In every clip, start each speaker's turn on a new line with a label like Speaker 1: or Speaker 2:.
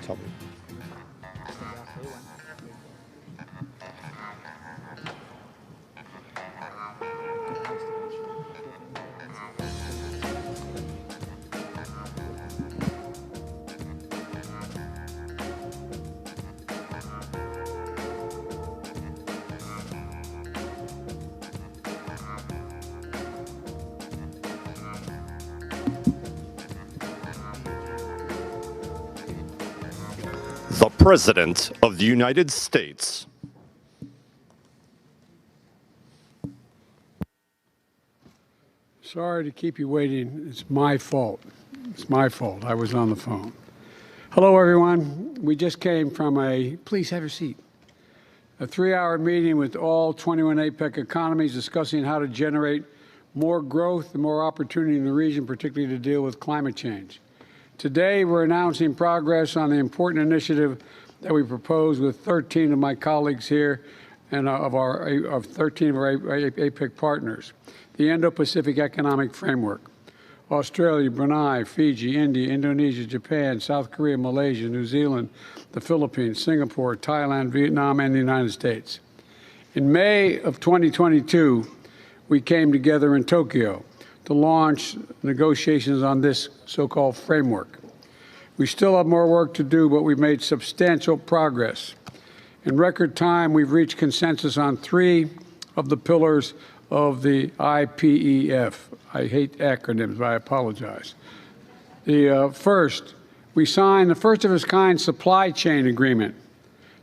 Speaker 1: topic. The President of the United States.
Speaker 2: Sorry to keep you waiting. It's my fault. It's my fault. I was on the phone. Hello, everyone. We just came from please have your seat, a 3-hour meeting with all 21 APEC economies discussing how to generate more growth and more opportunity in the region, particularly to deal with climate change. Today, we're announcing progress on the important initiative that we proposed with 13 of my colleagues here and of 13 of our APEC partners, the Indo-Pacific Economic Framework. Australia, Brunei, Fiji, India, Indonesia, Japan, South Korea, Malaysia, New Zealand, the Philippines, Singapore, Thailand, Vietnam, and the United States. In May of 2022, we came together in Tokyo to launch negotiations on this so-called framework. We still have more work to do, but we've made substantial progress. In record time, we've reached consensus on 3 of the pillars of the IPEF. I hate acronyms, but I apologize. First, we signed the first-of-its-kind supply chain agreement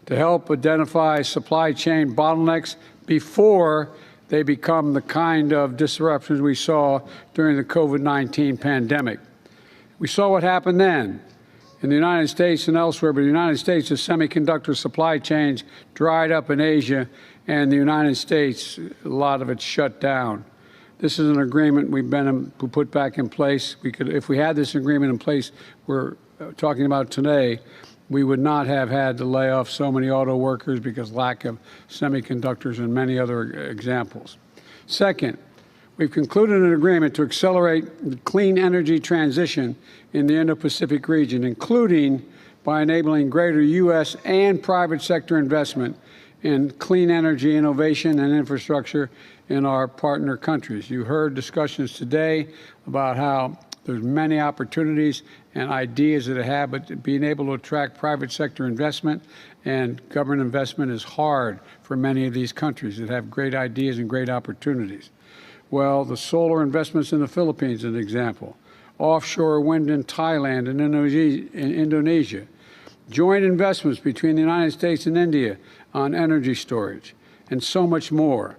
Speaker 2: to help identify supply chain bottlenecks before they become the kind of disruptions we saw during the COVID-19 pandemic. We saw what happened then in the United States and elsewhere, but in the United States, the semiconductor supply chains dried up in Asia, and the United States, a lot of it shut down. This is an agreement we put back in place. If we had this agreement in place we're talking about today, we would not have had to lay off so many auto workers because lack of semiconductors and many other examples. Second, we've concluded an agreement to accelerate the clean energy transition in the Indo-Pacific region, including by enabling greater U.S. and private sector investment in clean energy innovation and infrastructure in our partner countries. You heard discussions today about how there's many opportunities and ideas that they have, but being able to attract private sector investment and government investment is hard for many of these countries that have great ideas and great opportunities. Well, the solar investments in the Philippines, an example, offshore wind in Thailand and Indonesia, joint investments between the United States and India on energy storage, and so much more.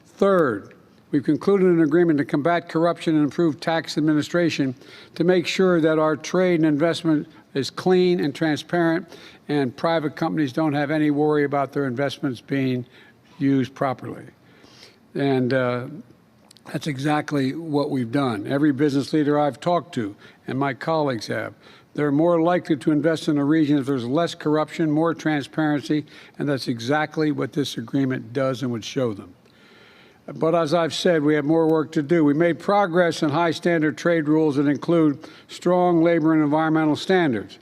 Speaker 2: Third, we've concluded an agreement to combat corruption and improve tax administration to make sure that our trade and investment is clean and transparent and private companies don't have any worry about their investments being used properly. And that's exactly what we've done. Every business leader I've talked to, and my colleagues have, they're more likely to invest in a region if there's less corruption, more transparency, and that's exactly what this agreement does and would show them. But as I've said, we have more work to do. We made progress in high standard trade rules that include strong labor and environmental standards.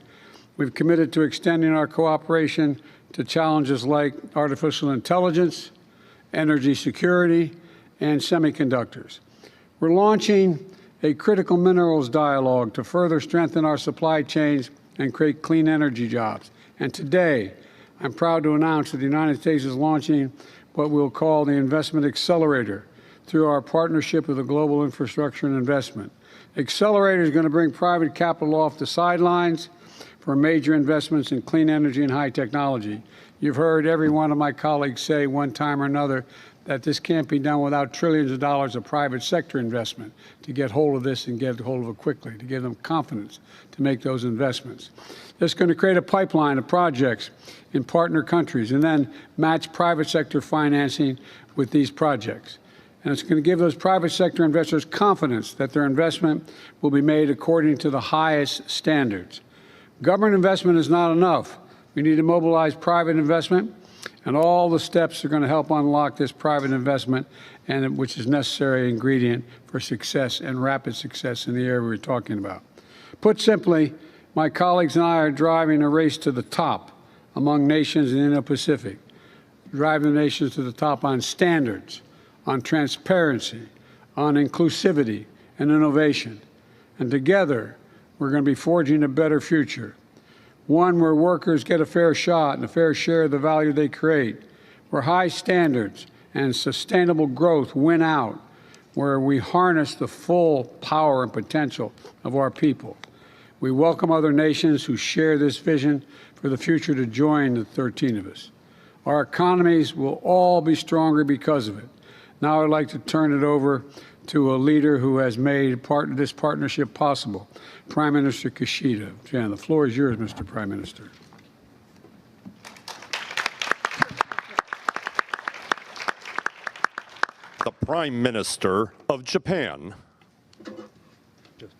Speaker 2: We've committed to extending our cooperation to challenges like artificial intelligence, energy security, and semiconductors. We're launching a critical minerals dialogue to further strengthen our supply chains and create clean energy jobs. And today, I'm proud to announce that the United States is launching what we'll call the Investment Accelerator through our partnership with the Global Infrastructure and Investment. Accelerator is going to bring private capital off the sidelines for major investments in clean energy and high technology. You've heard every one of my colleagues say one time or another that this can't be done without trillions of dollars of private sector investment to get hold of this and get hold of it quickly, to give them confidence to make those investments. That's going to create a pipeline of projects in partner countries and then match private sector financing with these projects. And it's going to give those private sector investors confidence that their investment will be made according to the highest standards. Government investment is not enough. We need to mobilize private investment, and all the steps are going to help unlock this private investment, and which is a necessary ingredient for success and rapid success in the area we're talking about. Put simply, My colleagues and I are driving a race to the top among nations in the Indo-Pacific, driving the nations to the top on standards, on transparency, on inclusivity and innovation. And together, we're going to be forging a better future, one where workers get a fair shot and a fair share of the value they create, where high standards and sustainable growth win out, where we harness the full power and potential of our people. We welcome other nations who share this vision for the future to join the 13 of us. Our economies will all be stronger because of it. Now I'd like to turn it over to a leader who has made this partnership possible, Prime Minister Kishida. Jan, the floor is yours, Mr. Prime Minister.
Speaker 1: The Prime Minister of Japan.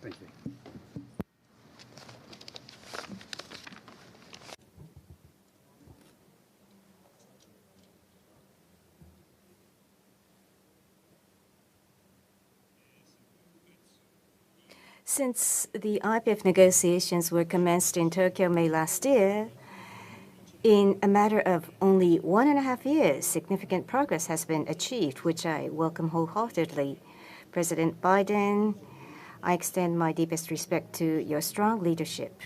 Speaker 2: Thank you.
Speaker 3: Since the IPEF negotiations were commenced in Tokyo May last year, in a matter of only 1.5 years, significant progress has been achieved, which I welcome wholeheartedly. President Biden, I extend my deepest respect to your strong leadership.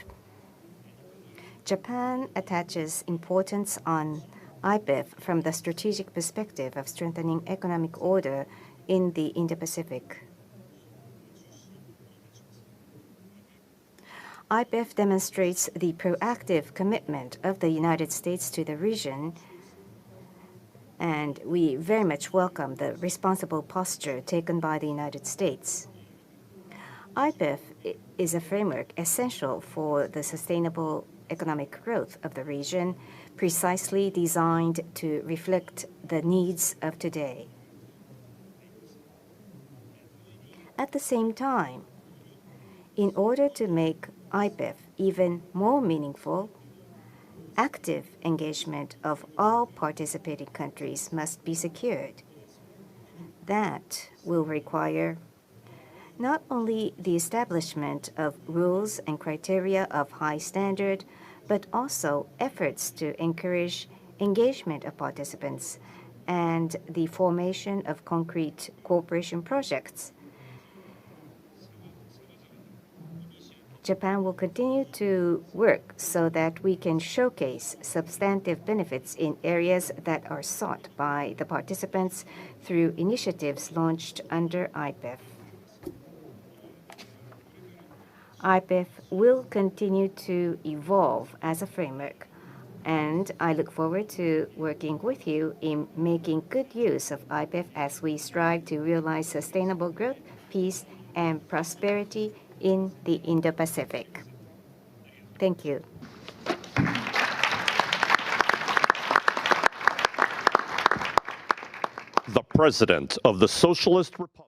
Speaker 3: Japan attaches importance on IPEF from the strategic perspective of strengthening economic order in the Indo-Pacific. IPEF demonstrates the proactive commitment of the United States to the region, and we very much welcome the responsible posture taken by the United States. IPEF is a framework essential for the sustainable economic growth of the region, precisely designed to reflect the needs of today. At the same time, in order to make IPEF even more meaningful, active engagement of all participating countries must be secured. That will require not only the establishment of rules and criteria of high standard, but also efforts to encourage engagement of participants and the formation of concrete cooperation projects. Japan will continue to work so that we can showcase substantive benefits in areas that are sought by the participants through initiatives launched under IPEF. IPEF will continue to evolve as a framework, and I look forward to working with you in making good use of IPEF as we strive to realize sustainable growth, peace, and prosperity in the Indo-Pacific. Thank you.
Speaker 1: The President of the Socialist Republic.